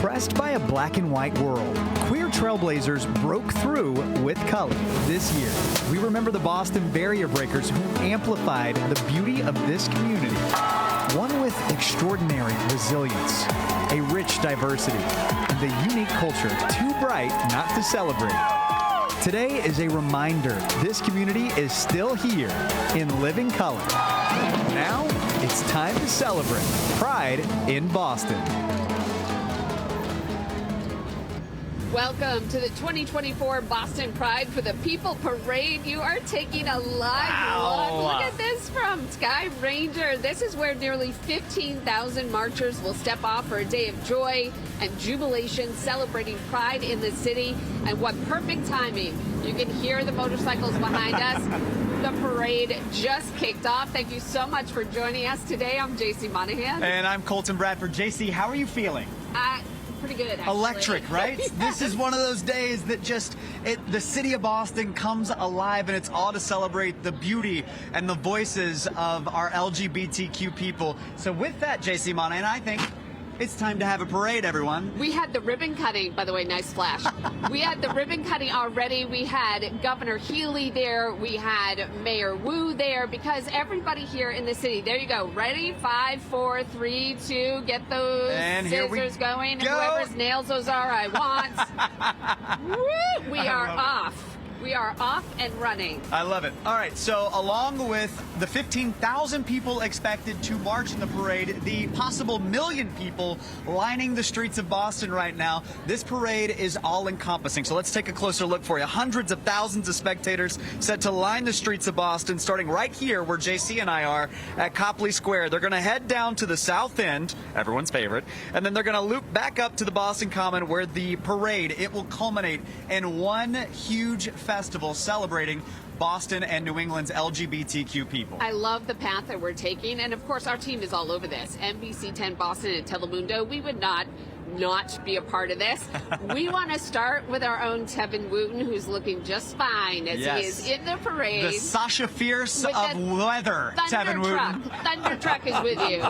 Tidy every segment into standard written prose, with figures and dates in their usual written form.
Oppressed by a black and white world, queer trailblazers broke through with color this year. We remember the Boston barrier breakers who amplified the beauty of this community. One with extraordinary resilience, a rich diversity, and a unique culture too bright not to celebrate. Today is a reminder this community is still here in living color. Now it's time to celebrate Pride in Boston. Welcome to the 2024 Boston Pride for the People Parade. You are taking a live look. Look at this from Sky Ranger. This is where nearly 15,000 marchers will step off for a day of joy and jubilation, celebrating Pride in the city. And what perfect timing. You can hear the motorcycles behind us. The parade just kicked off. Thank you so much for joining us today. I'm JC Monahan. And I'm Colton Bradford. JC, how are you feeling? Pretty good, actually. Electric, right? Yes. This is one of those days that the city of Boston comes alive, and it's all to celebrate the beauty and the voices of our LGBTQ people. So with that, JC Monahan, I think it's time to have a parade, everyone. We had the ribbon cutting, by the way, nice flash. We had the ribbon cutting already. We had Governor Healy there. We had Mayor Wu there, because everybody here in the city, there you go. Ready? 5, 4, 3, 2, get those scissors going. And whoever's nails those are, I want. Woo! We are off. We are off and running. I love it. All right, so along with the 15,000 people expected to march in the parade, the possible million people lining the streets of Boston right now, this parade is all-encompassing. So let's take a closer look for you. Hundreds of thousands of spectators set to line the streets of Boston, starting right here where JC and I are at Copley Square. They're going to head down to the South End, everyone's favorite, and then they're going to loop back up to the Boston Common, where the parade, it will culminate in one huge festival celebrating Boston and New England's LGBTQ people. I love the path that we're taking, and of course our team is all over this. NBC10 Boston and Telemundo, we would not be a part of this. We want to start with our own Tevin Wooten, who's looking just fine as he is in the parade. The Sasha Fierce of weather, Tevin Wooten. Thunder Truck is with you.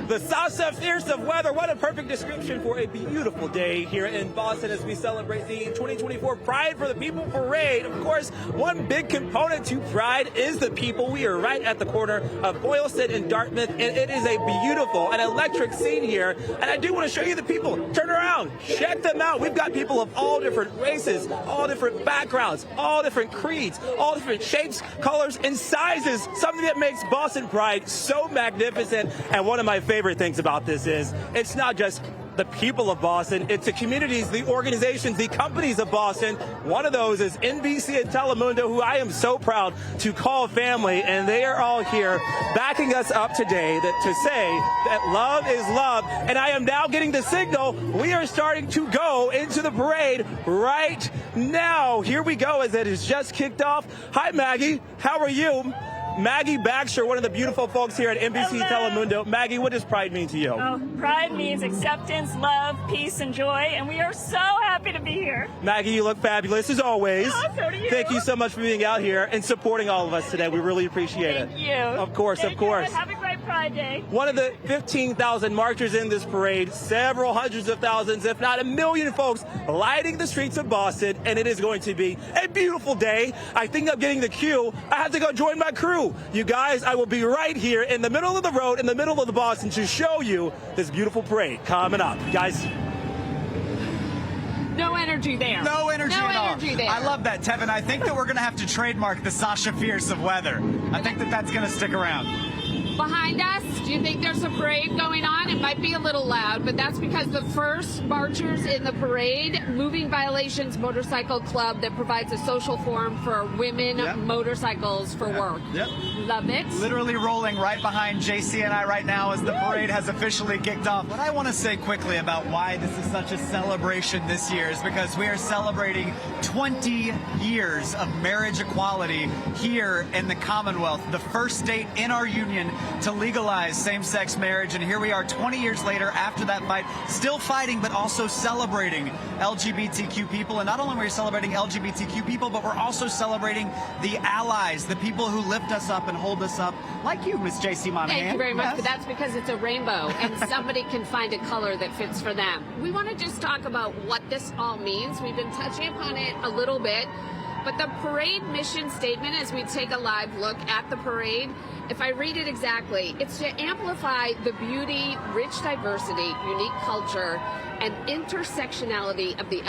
The Sasha Fierce of weather. What a perfect description for a beautiful day here in Boston as we celebrate the 2024 Pride for the People Parade. Of course, one big component to Pride is the people. We are right at the corner of Boylston and Dartmouth, and it is a beautiful and electric scene here. And I do want to show you the people. Turn around. Check them out. We've got people of all different races, all different backgrounds, all different creeds, all different shapes, colors, and sizes. Something that makes Boston Pride so magnificent. And one of my favorite things about this is it's not just the people of Boston, it's the communities, the organizations, the companies of Boston. One of those is NBC and Telemundo, who I am so proud to call family, and they are all here backing us up today to say that love is love. And I am now getting the signal we are starting to go into the parade right now. Here we go as it is just kicked off. Hi, Maggie. How are you? Maggie Baxter, one of the beautiful folks here at NBC Telemundo. Maggie, what does Pride mean to you? Oh, Pride means acceptance, love, peace, and joy, and we are so happy to be here. Maggie, you look fabulous as always. Oh, so do you. Thank you so much for being out here and supporting all of us today. We really appreciate it. Thank you. Of course, Thank of course. You. Have a great Pride Day. One of the 15,000 marchers in this parade, several hundreds of thousands, if not a million folks lighting the streets of Boston, and it is going to be a beautiful day. I think I'm getting the cue. I have to go join my crew. You guys, I will be right here in the middle of the road, in the middle of the Boston, to show you this beautiful parade coming up. Guys. No energy there. No energy at all. There. I love that, Tevin. I think that we're going to have to trademark the Sasha Fierce of weather. I think that that's going to stick around. Behind us, do you think there's a parade going on? It might be a little loud, but that's because the first marchers in the parade, Moving Violations Motorcycle Club, that provides a social forum for women motorcycles for work. Yep. Love it. Literally rolling right behind JC and I right now as the parade has officially kicked off. What I want to say quickly about why this is such a celebration this year is because we are celebrating 20 years of marriage equality here in the Commonwealth, the first state in our union to legalize same-sex marriage. And here we are 20 years later after that fight, still fighting, but also celebrating LGBTQ people. And not only are we celebrating LGBTQ people, but we're also celebrating the allies, the people who lift us up and hold us up, like you, Miss J.C. Monahan. Thank you very much, Yes. but that's because it's a rainbow and somebody can find a color that fits for them. We want to just talk about what this all means. We've been touching upon it a little bit, but the parade mission statement, as we take a live look at the parade, if I read it exactly, it's to amplify the beauty, rich diversity, unique culture, and intersectionality of the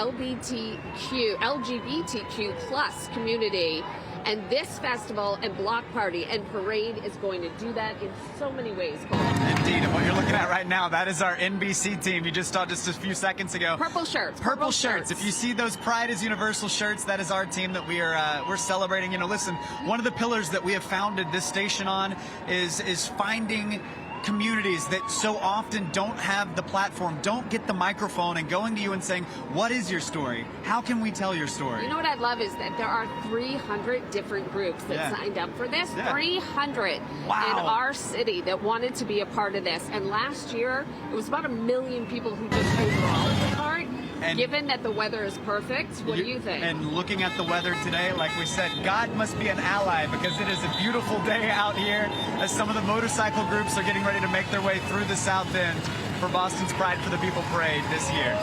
LGBTQ plus community. And this festival and block party and parade is going to do that in so many ways. Indeed, and what you're looking at right now, that is our NBC team. You just saw just a few seconds ago. Purple shirts. Purple shirts. If you see those Pride is Universal shirts, that is our team that we're celebrating. You know, listen, one of the pillars that we have founded this station on is finding communities that so often don't have the platform, don't get the microphone, and going to you and saying, what is your story? How can we tell your story? You know what I love is that there are 300 different groups that signed up for this. 300 Wow. in our city that wanted to be a part of this. And last year, it was about 1 million people who just overall took part. And given that the weather is perfect, what do you think? And looking at the weather today, like we said, God must be an ally, because it is a beautiful day out here as some of the motorcycle groups are getting ready to make their way through the South End for Boston's Pride for the People Parade this year.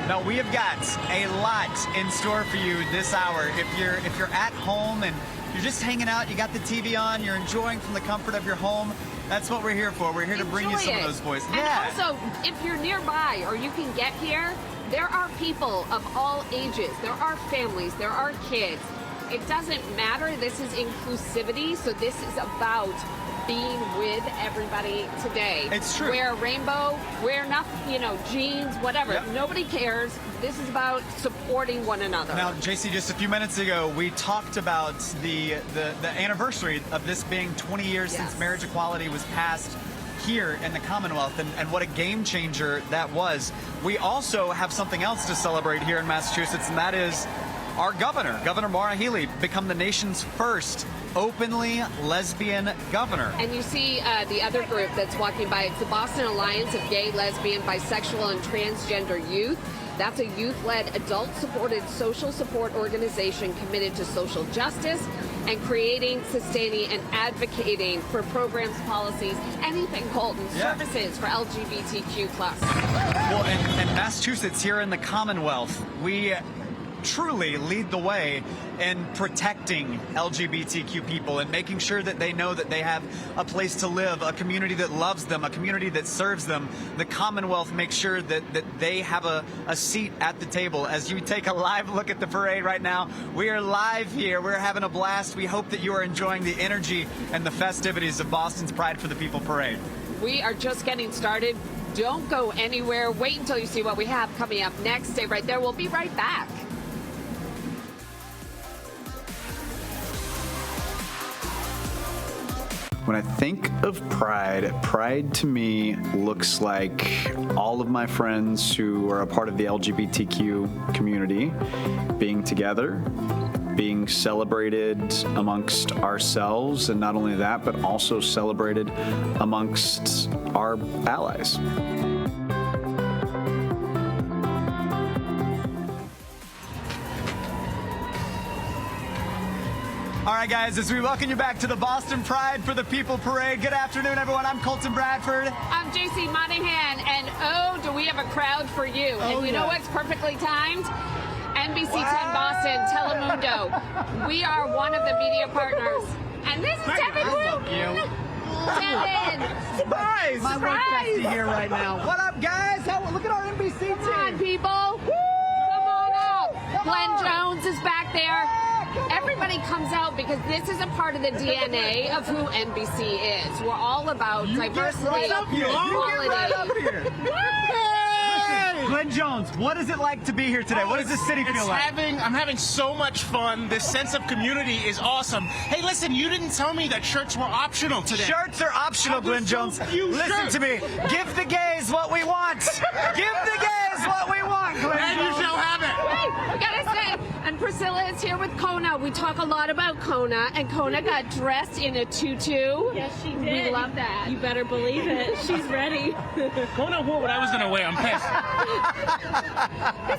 Now, we have got a lot in store for you this hour. If you're at home and you're just hanging out, you got the TV on, you're enjoying from the comfort of your home, that's what we're here for. We're here to bring you some of those voices. And also, if you're nearby or you can get here, there are people of all ages. There are families. There are kids. It doesn't matter. This is inclusivity. So this is about being with everybody today. It's true. Wear a rainbow, wear nothing, jeans, whatever. Yep. Nobody cares. This is about supporting one another. Now, JC, just a few minutes ago, we talked about the anniversary of this being 20 years since marriage equality was passed here in the Commonwealth, and what a game changer that was. We also have something else to celebrate here in Massachusetts, and that is our Governor Maura Healey, become the nation's first openly lesbian governor. And you see the other group that's walking by. It's the Boston Alliance of Gay, Lesbian, Bisexual, and Transgender Youth. That's a youth-led, adult-supported social support organization committed to social justice and creating, sustaining, and advocating for programs, policies, anything, Colton, services for LGBTQ+. Well, and Massachusetts here in the Commonwealth, we truly lead the way in protecting LGBTQ people and making sure that they know that they have a place to live, a community that loves them, a community that serves them. The Commonwealth makes sure that they have a seat at the table. As you take a live look at the parade right now, we are live here. We're having a blast. We hope that you are enjoying the energy and the festivities of Boston's Pride for the People Parade. We are just getting started. Don't go anywhere. Wait until you see what we have coming up next. Stay right there. We'll be right back. When I think of Pride to me looks like all of my friends who are a part of the LGBTQ community being together, being celebrated amongst ourselves, and not only that, but also celebrated amongst our allies. All right, guys, as we welcome you back to the Boston Pride for the People Parade. Good afternoon, everyone. I'm Colton Bradford. I'm J.C. Monahan, and do we have a crowd for you. And you know what's perfectly timed? NBC10 Boston, Telemundo. We are one of the media partners. And this is Devin Wooten. Devin. Surprise! My work bestie here right now. What up, guys? Look at our NBC team. Come on, people. Come on up. Glenn Jones is back there. Everybody comes out because this is a part of the DNA of who NBC is. We're all about diversity, equality. Glenn Jones, what is it like to be here today? What does the city feel like? I'm having so much fun. This sense of community is awesome. Hey, listen, you didn't tell me that shirts were optional today. Shirts are optional, Glenn Jones. Listen to me. Give the gays what we want. Give the gays what we want, Glenn And Jones. you shall have it. Hey, we gotta say, and Priscilla is here with Kona. We talk a lot about Kona, and Kona got dressed in a tutu. Yes, she did. We love that. You better believe it. She's ready. Kona wore what I was going to wear. I'm pissed.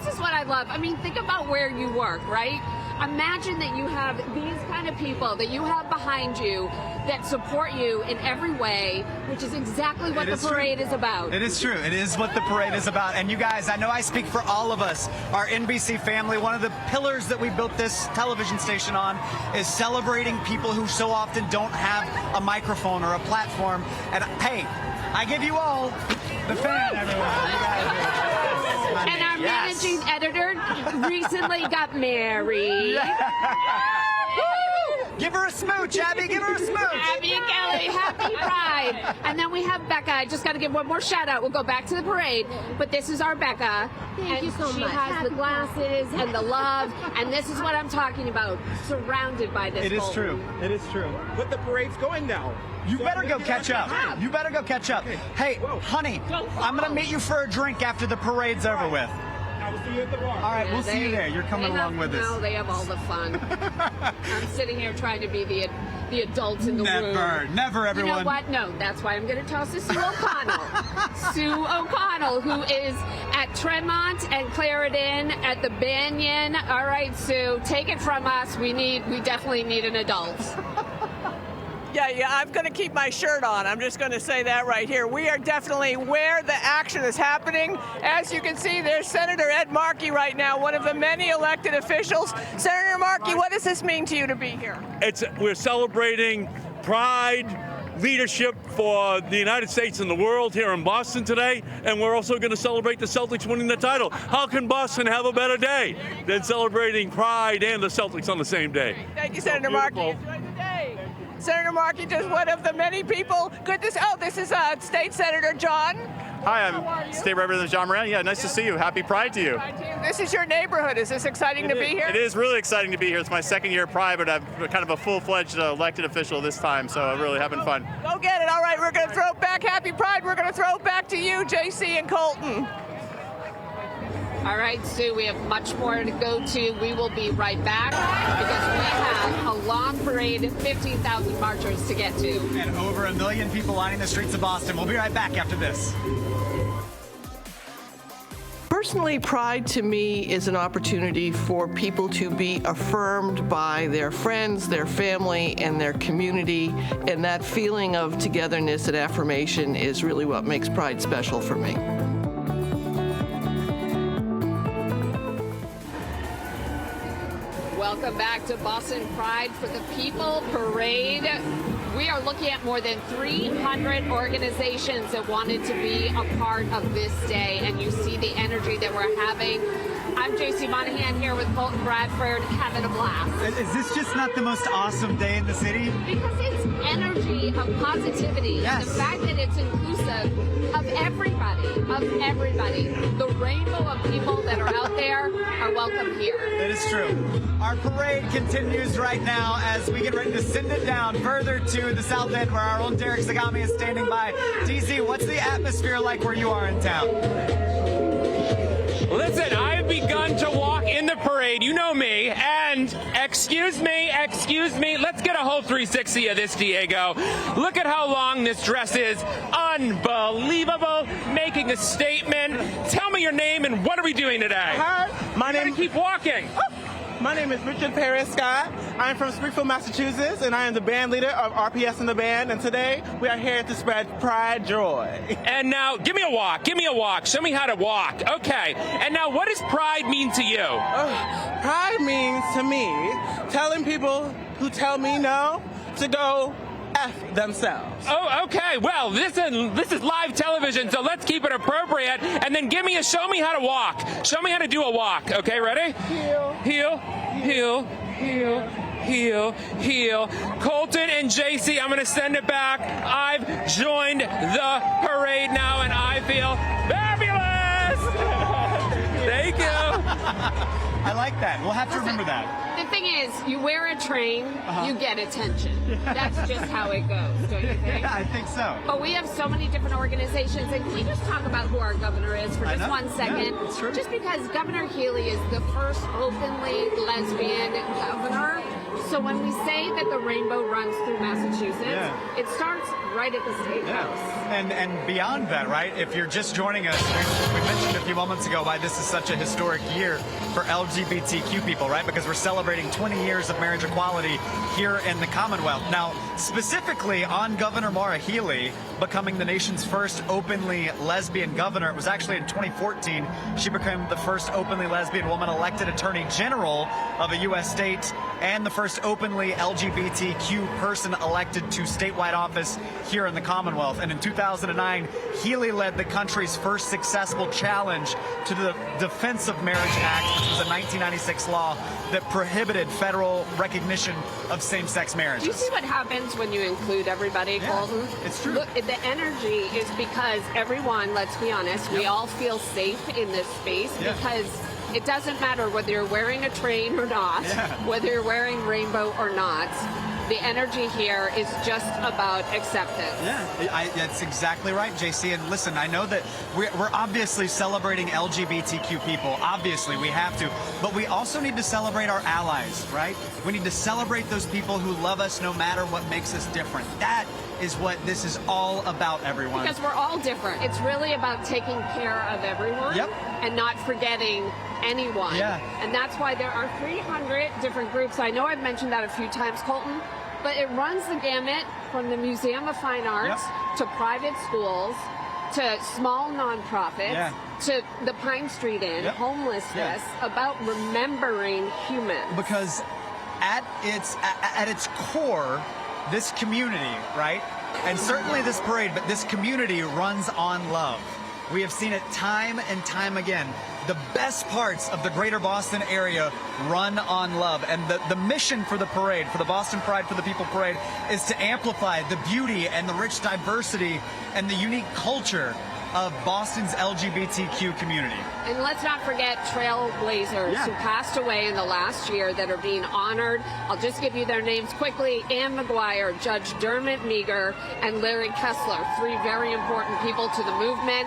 This is what I love. I mean, think about where you work, right? Imagine that you have these kind of people that you have behind you that support you in every way, which is exactly what the parade is about. It is true. It is what the parade is about. And you guys, I know I speak for all of us, our NBC family. One of the pillars that we built this television station on is celebrating people who so often don't have a microphone or a platform. And hey, I give you all the fan, everyone. You guys are And our managing editor recently got married. Give her a smooch, Abby. Give her a smooch. Abby and Kelly, happy Pride. And then we have Becca. I just got to give one more shout out. We'll go back to the parade. But this is our Becca. Thank you so she much. has the glasses and the love. And this is what I'm talking about. Surrounded by this. It is whole- true. It is true. But the parade's going now. You better go catch up. You better go catch up. Hey, honey, I'm going to meet you for a drink after the parade's over with. I will see you at the bar. All right, we'll see you there. You're coming along with us. No, they have all the fun. I'm sitting here trying to be the adult in the room. Never, everyone. You know what? No, that's why I'm going to toss to Sue O'Connell. Sue O'Connell, who is at Tremont and Clarendon at the Banyan. All right, Sue, take it from us. We definitely need an adult. Yeah, I'm going to keep my shirt on. I'm just going to say that right here. We are definitely where the action is happening. As you can see, there's Senator Ed Markey right now, one of the many elected officials. Senator Markey, what does this mean to you to be here? We're celebrating pride, leadership for the United States and the world here in Boston today, and we're also going to celebrate the Celtics winning the title. How can Boston have a better day than celebrating pride and the Celtics on the same day? Thank you, Senator Markey. Enjoy the day. Senator Markey is one of the many people. This is State Senator John. Hi, I'm State Representative John Moran. Yeah, nice to see you. Happy Pride to you. This is your neighborhood. Is this exciting to be here? It is really exciting to be here. It's my second year at Pride, but I'm kind of a full-fledged elected official this time, so I'm really having fun. Go get it. All right, we're going to throw it back. Happy Pride. We're going to throw it back to you, JC and Colton. All right, Sue, we have much more to go to. We will be right back because we have a long parade, 15,000 marchers to get to. And over 1 million people lining the streets of Boston. We'll be right back after this. Personally, Pride to me is an opportunity for people to be affirmed by their friends, their family, and their community. And that feeling of togetherness and affirmation is really what makes Pride special for me. Welcome back to Boston Pride for the People Parade. We are looking at more than 300 organizations that wanted to be a part of this day, and you see the energy that we're having. I'm JC Monahan here with Colton Bradford, having a blast. Is this just not the most awesome day in the city? Because it's energy of positivity, yes. And the fact that it's inclusive of everybody, The rainbow of people that are out there are welcome here. It is true. Our parade continues right now as we get ready to send it down further to the south end where our own Derek Zagami is standing by. DZ, what's the atmosphere like where you are in town? Listen, I've begun to walk in the parade, you know me, and excuse me, let's get a whole 360 of this, Diego. Look at how long this dress is. Unbelievable, making a statement. Tell me your name and what are we doing today? Hi, my name. Keep walking. My name is Richard Perez Scott. I'm from Springfield, Massachusetts, and I am the band leader of RPS in the band. And today we are here to spread pride joy. And now, give me a walk. Show me how to walk. Okay. And now, what does pride mean to you? Pride means to me telling people who tell me no to go F themselves. Oh, okay. Well, this is live television, so let's keep it appropriate. And then show me how to walk. Show me how to do a walk. Okay, ready? Heel. Colton and JC, I'm going to send it back. I've joined the parade now, and I feel fabulous. Thank you. I like that. We'll have to remember that. The thing is, you wear a train, you get attention. That's just how it goes, don't you think? Yeah, I think so. But we have so many different organizations, and can we just talk about who our governor is for just 1 second? Yeah, it's true. Just because Governor Healy is the first openly lesbian governor. So when we say that the rainbow runs through Massachusetts, it starts right at the State House. And beyond that, right, if you're just joining us, we mentioned a few moments ago why this is such a historic year for LGBTQ people, right? Because we're celebrating 20 years of marriage equality here in the Commonwealth. Now, specifically on Governor Maura Healey becoming the nation's first openly lesbian governor, it was actually in 2014 she became the first openly lesbian woman elected Attorney General of a U.S. state and the first openly LGBTQ person elected to statewide office here in the Commonwealth. And in 2009, Healey led the country's first successful challenge to the Defense of Marriage Act, which was a 1996 law that prohibited federal recognition of same-sex marriages. Do you see what happens when you include everybody, Colton? It's true. Look, the energy is because everyone, let's be honest, we all feel safe in this space because it doesn't matter whether you're wearing a train or not, whether you're wearing rainbow or not. The energy here is just about acceptance. Yeah, that's exactly right, JC. And listen, I know that we're obviously celebrating LGBTQ people. Obviously, we have to. But we also need to celebrate our allies, right? We need to celebrate those people who love us no matter what makes us different. That is what this is all about, everyone. Because we're all different. It's really about taking care of everyone and not forgetting anyone. And that's why there are 300 different groups. I know I've mentioned that a few times, Colton, but it runs the gamut from the Museum of Fine Arts to private schools to small nonprofits to the Pine Street Inn, homelessness, about remembering humans. Because at its core, this community, right? And certainly this parade, but this community runs on love. We have seen it time and time again. The best parts of the greater Boston area run on love. And the mission for the parade, for the Boston Pride for the People Parade, is to amplify the beauty and the rich diversity and the unique culture of Boston's LGBTQ community. And let's not forget trailblazers who passed away in the last year that are being honored. I'll just give you their names quickly. Ann McGuire, Judge Dermot Meager, and Larry Kessler, three very important people to the movement.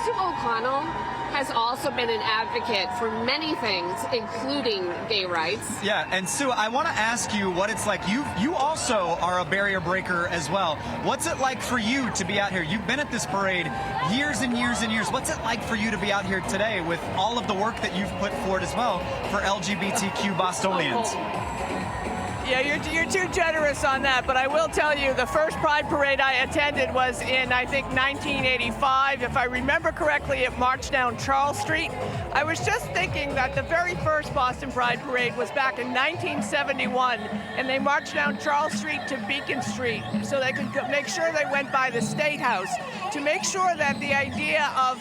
Sue O'Connell has also been an advocate for many things, including gay rights. And Sue, I want to ask you what it's like. You also are a barrier breaker as well. What's it like for you to be out here? You've been at this parade years and years and years. What's it like for you to be out here today with all of the work that you've put forward as well for LGBTQ Bostonians? Yeah, you're too generous on that, but I will tell you the first Pride Parade I attended was in, I think, 1985. If I remember correctly, it marched down Charles Street. I was just thinking that the very first Boston Pride Parade was back in 1971, and they marched down Charles Street to Beacon Street so they could make sure they went by the State House to make sure that the idea of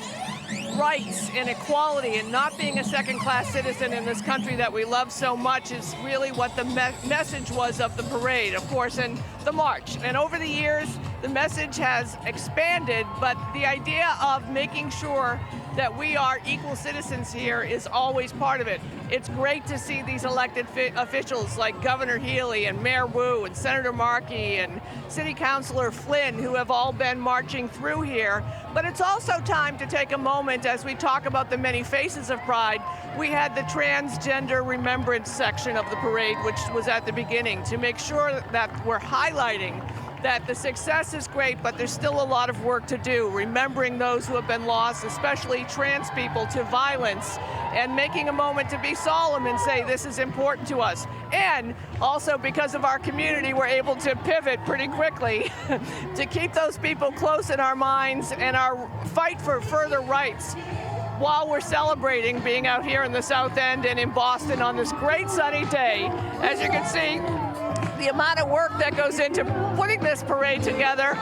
rights and equality and not being a second-class citizen in this country that we love so much is really what the message was of the parade, of course, and the march. And over the years, the message has expanded, but the idea of making sure that we are equal citizens here is always part of it. It's great to see these elected officials like Governor Healy and Mayor Wu and Senator Markey and City Councilor Flynn, who have all been marching through here. But it's also time to take a moment as we talk about the many faces of Pride. We had the transgender remembrance section of the parade, which was at the beginning, to make sure that we're highlighting that the success is great, but there's still a lot of work to do, remembering those who have been lost, especially trans people, to violence, and making a moment to be solemn and say this is important to us. And also because of our community, we're able to pivot pretty quickly to keep those people close in our minds and our fight for further rights while we're celebrating being out here in the South End and in Boston on this great sunny day. As you can see, the amount of work that goes into putting this parade together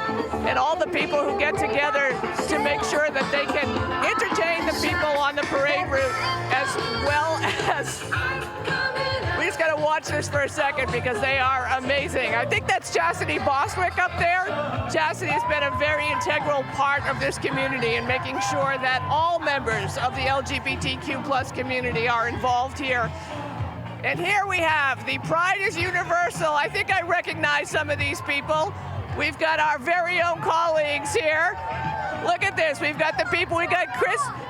and all the people who get together to make sure that they can entertain the people on the parade route as well as we just got to watch dancers for a second because they are amazing. I think that's Chastity Bostwick up there. Chastity has been a very integral part of this community and making sure that all members of the LGBTQ+ community are involved here. And here we have the Pride is Universal. I think I recognize some of these people. We've got our very own colleagues here. Look at this. We've got the people. We got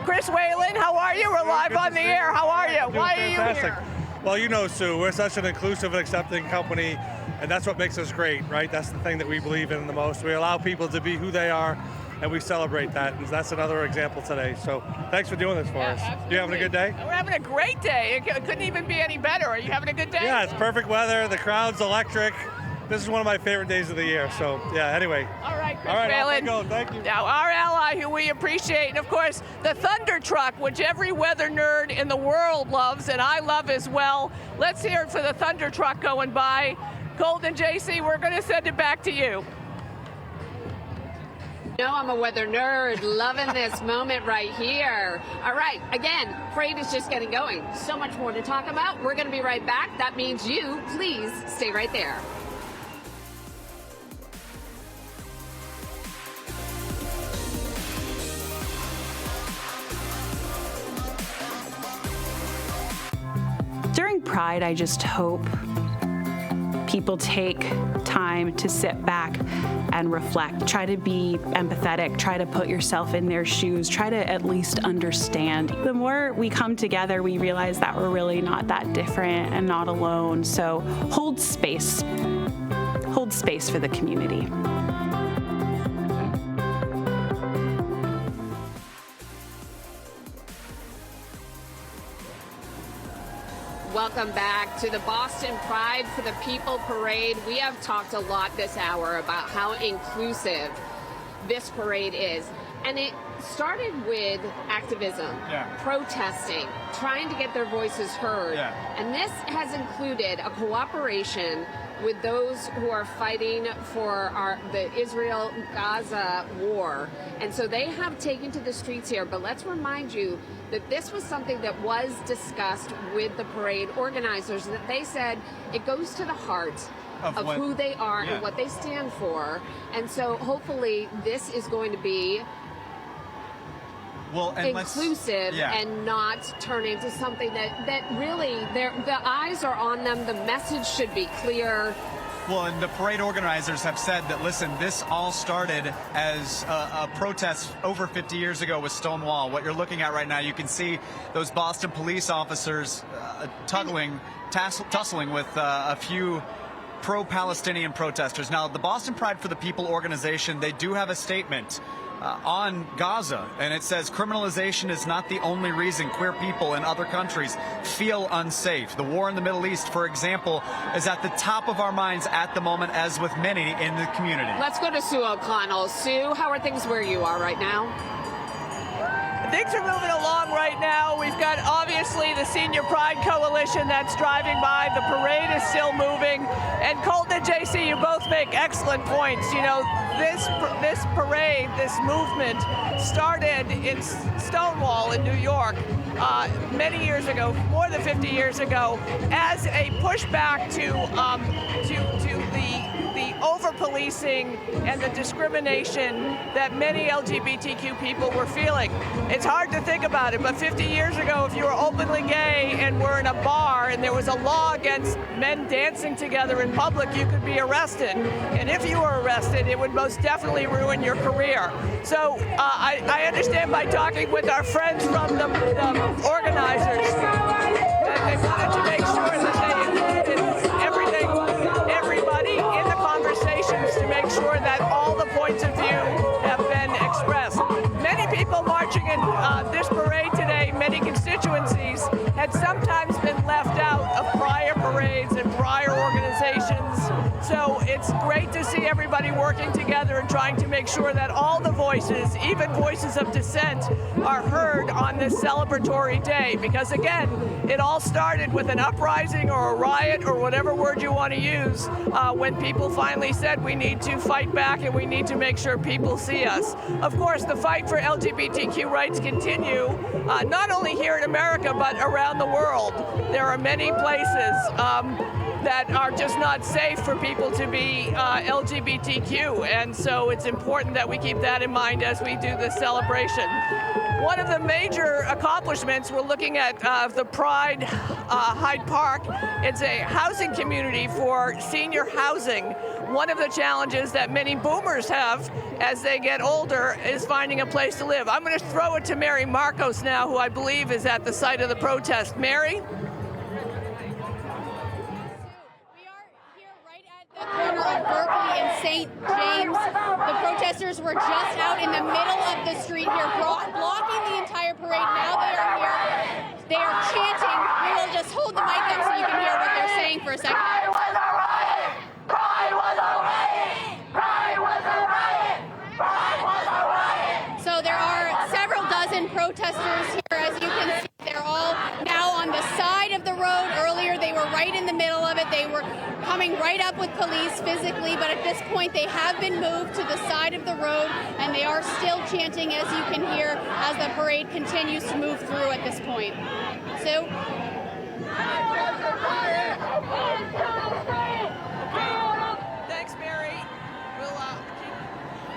Chris Whalen. How are you? We're live on the air. How are you? Why are you here? Well, you know, Sue, we're such an inclusive and accepting company, and that's what makes us great, right? That's the thing that we believe in the most. We allow people to be who they are, and we celebrate that. And that's another example today. So thanks for doing this for us. Absolutely. You having a good day? We're having a great day. It couldn't even be any better. Are you having a good day? Yeah, it's perfect weather. The crowd's electric. This is one of my favorite days of the year. So, yeah, anyway. All right, Chris All right, Whalen. I'll go. Thank you. Now, our ally who we appreciate, and of course, the Thunder Truck, which every weather nerd in the world loves, and I love as well. Let's hear it for the Thunder Truck going by. Colton, JC, we're going to send it back to you. No, I'm a weather nerd, loving this moment right here. All right, again, parade is just getting going. So much more to talk about. We're going to be right back. That means you, please stay right there. During Pride, I just hope people take time to sit back and reflect. Try to be empathetic, try to put yourself in their shoes, try to at least understand. The more we come together, we realize that we're really not that different and not alone. So hold space for the community. Welcome back to the Boston Pride for the People Parade. We have talked a lot this hour about how inclusive this parade is. And it started with activism, protesting, trying to get their voices heard. And this has included a cooperation with those who are fighting for the Israel-Gaza war. And so they have taken to the streets here. But let's remind you that this was something that was discussed with the parade organizers, that they said it goes to the heart of who they are and what they stand for. And so hopefully this is going to be inclusive and not turn into something that really the eyes are on them. The message should be clear. Well, and the parade organizers have said that, listen, this all started as a protest over 50 years ago with Stonewall. What you're looking at right now, you can see those Boston police officers tussling with a few pro-Palestinian protesters. Now, the Boston Pride for the People organization, they do have a statement on Gaza, and it says criminalization is not the only reason queer people in other countries feel unsafe. The war in the Middle East, for example, is at the top of our minds at the moment, as with many in the community. Let's go to Sue O'Connell. Sue, how are things where you are right now? Things are moving along right now. We've got obviously the Senior Pride Coalition that's driving by. The parade is still moving. And Colton and JC, you both make excellent points. You know, this parade, this movement started in Stonewall in New York many years ago, more than 50 years ago, as a pushback to the over-policing and the discrimination that many LGBTQ people were feeling. It's hard to think about it, but 50 years ago, if you were openly gay and were in a bar and there was a law against men dancing together in public, you could be arrested. And if you were arrested, it would most definitely ruin your career. So I understand by talking with our friends from the organizers that they wanted to make sure that they included everybody in the conversations to make sure that all the points of view have been expressed. Many people marching in this parade today, many constituencies, had sometimes been left out of prior parades and prior organizations. So it's great to see everybody working together and trying to make sure that all the voices, even voices of dissent, are heard on this celebratory day. Because again, it all started with an uprising or a riot or whatever word you want to use when people finally said we need to fight back and we need to make sure people see us. Of course, the fight for LGBTQ rights continue, not only here in America, but around the world. There are many places. that are just not safe for people to be LGBTQ. And so it's important that we keep that in mind as we do this celebration. One of the major accomplishments, we're looking at the Pride Hyde Park. It's a housing community for senior housing. One of the challenges that many boomers have as they get older is finding a place to live. I'm going to throw it to Mary Marcos now, who I believe is at the site of the protest. Mary? Corner of Berkeley and St. James. The protesters were just out in the middle of the street here, blocking the entire parade. Now they are here. They are chanting. We will just hold the mic up so you can hear what they're saying for a second. Pride was a riot! Pride was a riot! Pride was a riot! Pride was a riot! So there are several dozen protesters here, as you can see. They're all now on the side of the road. Earlier they were right in the middle of it. They were coming right up with police physically, but at this point they have been moved to the side of the road, and they are still chanting, as you can hear, as the parade continues to move through at this point. Sue? Thanks, Mary.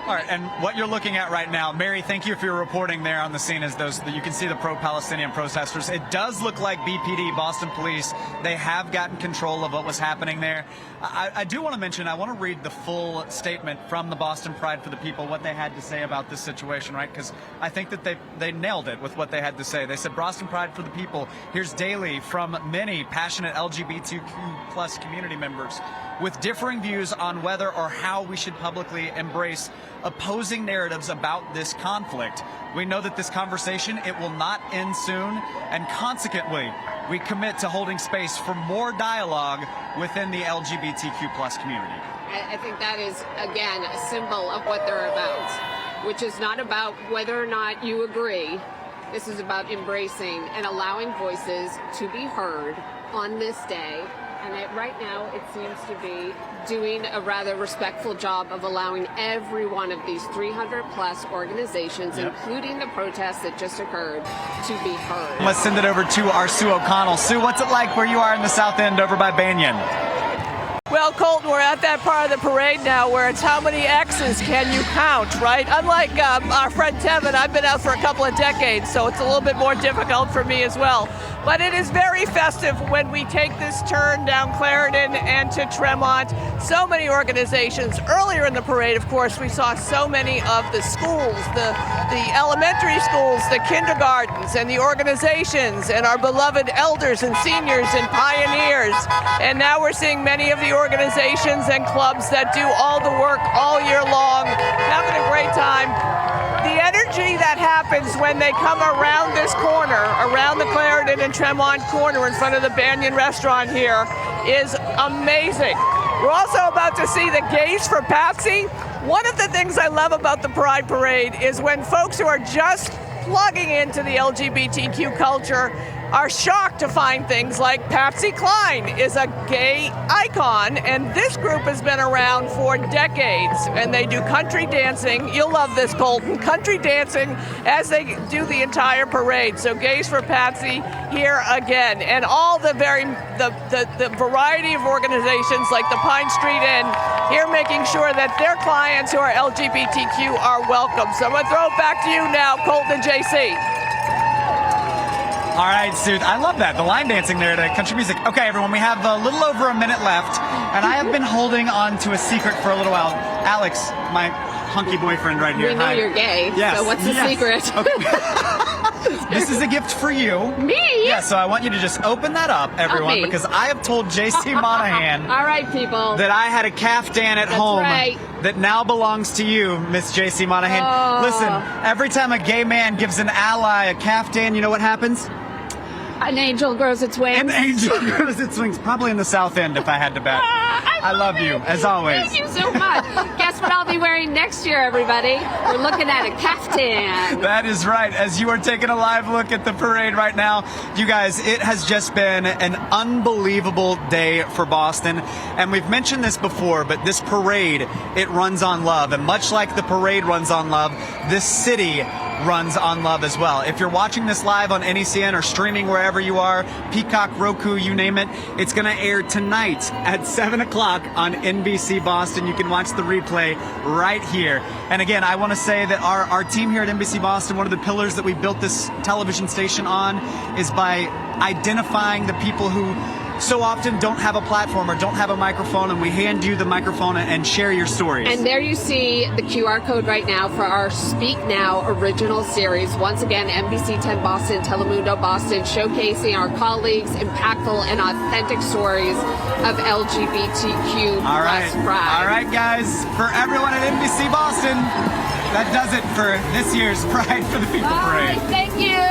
All right, and what you're looking at right now, Mary, thank you for your reporting there on the scene as those, you can see the pro-Palestinian protesters. It does look like BPD, Boston Police, they have gotten control of what was happening there. I do want to mention, I want to read the full statement from the Boston Pride for the People, what they had to say about this situation, right? Because I think that they nailed it with what they had to say. They said, Boston Pride for the People hears daily from many passionate LGBTQ plus community members with differing views on whether or how we should publicly embrace opposing narratives about this conflict. We know that this conversation, it will not end soon, and consequently, we commit to holding space for more dialogue within the LGBTQ plus community. I think that is, again, a symbol of what they're about, which is not about whether or not you agree. This is about embracing and allowing voices to be heard on this day. And right now, it seems to be doing a rather respectful job of allowing every one of these 300-plus organizations, including the protests that just occurred, to be heard. Let's send it over to our Sue O'Connell. Sue, what's it like where you are in the South End over by Banyan? Well, Colton, we're at that part of the parade now where it's how many X's can you count, right? Unlike our friend Tevin, I've been out for a couple of decades, so it's a little bit more difficult for me as well. But it is very festive when we take this turn down Clarendon and to Tremont. So many organizations. Earlier in the parade, of course, we saw so many of the schools, the elementary schools, the kindergartens, and the organizations, and our beloved elders and seniors and pioneers. And now we're seeing many of the organizations and clubs that do all the work all year long, having a great time. The energy that happens when they come around this corner, around the Clarendon and Tremont corner in front of the Banyan restaurant here, is amazing. We're also about to see the Gays for Patsy. One of the things I love about the Pride Parade is when folks who are just plugging into the LGBTQ culture are shocked to find things like Patsy Cline is a gay icon, and this group has been around for decades, and they do country dancing. You'll love this, Colton. Country dancing as they do the entire parade. So Gays for Patsy here again, and all the variety of organizations like the Pine Street Inn here making sure that their clients who are LGBTQ are welcome. So I'm going to throw it back to you now, Colton and JC. All right, Sue, I love that, the line dancing there to country music. Okay, everyone, we have a little over a minute left, and I have been holding on to a secret for a little while. Alex, my hunky boyfriend right here. We know you're gay, yes. So what's the secret? Okay. This is a gift for you. Me? Yeah, so I want you to just open that up, everyone, because I have told JC Monahan All right, people. that I had a caftan at home right. that now belongs to you, Miss JC Monahan. Oh. Listen, every time a gay man gives an ally a caftan, you know what happens? An angel grows its wings. An angel grows its wings. Probably in the South End, if I had to bet. I love you, as always. Thank you so much. Guess what I'll be wearing next year, everybody? We're looking at a caftan. That is right. As you are taking a live look at the parade right now, you guys, it has just been an unbelievable day for Boston. And we've mentioned this before, but this parade, it runs on love. And much like the parade runs on love, this city runs on love as well. If you're watching this live on NECN or streaming wherever you are, Peacock, Roku, you name it, it's going to air tonight at 7 o'clock on NBC Boston. You can watch the replay right here. And again, I want to say that our team here at NBC Boston, one of the pillars that we built this television station on is by identifying the people who so often don't have a platform or don't have a microphone, and we hand you the microphone and share your stories. And there you see the QR code right now for our Speak Now original series. Once again, NBC10 Boston, Telemundo Boston, showcasing our colleagues' impactful and authentic stories of LGBTQ plus pride. All right, guys, for everyone at NBC Boston, that does it for this year's Pride for the People Parade. Thank you.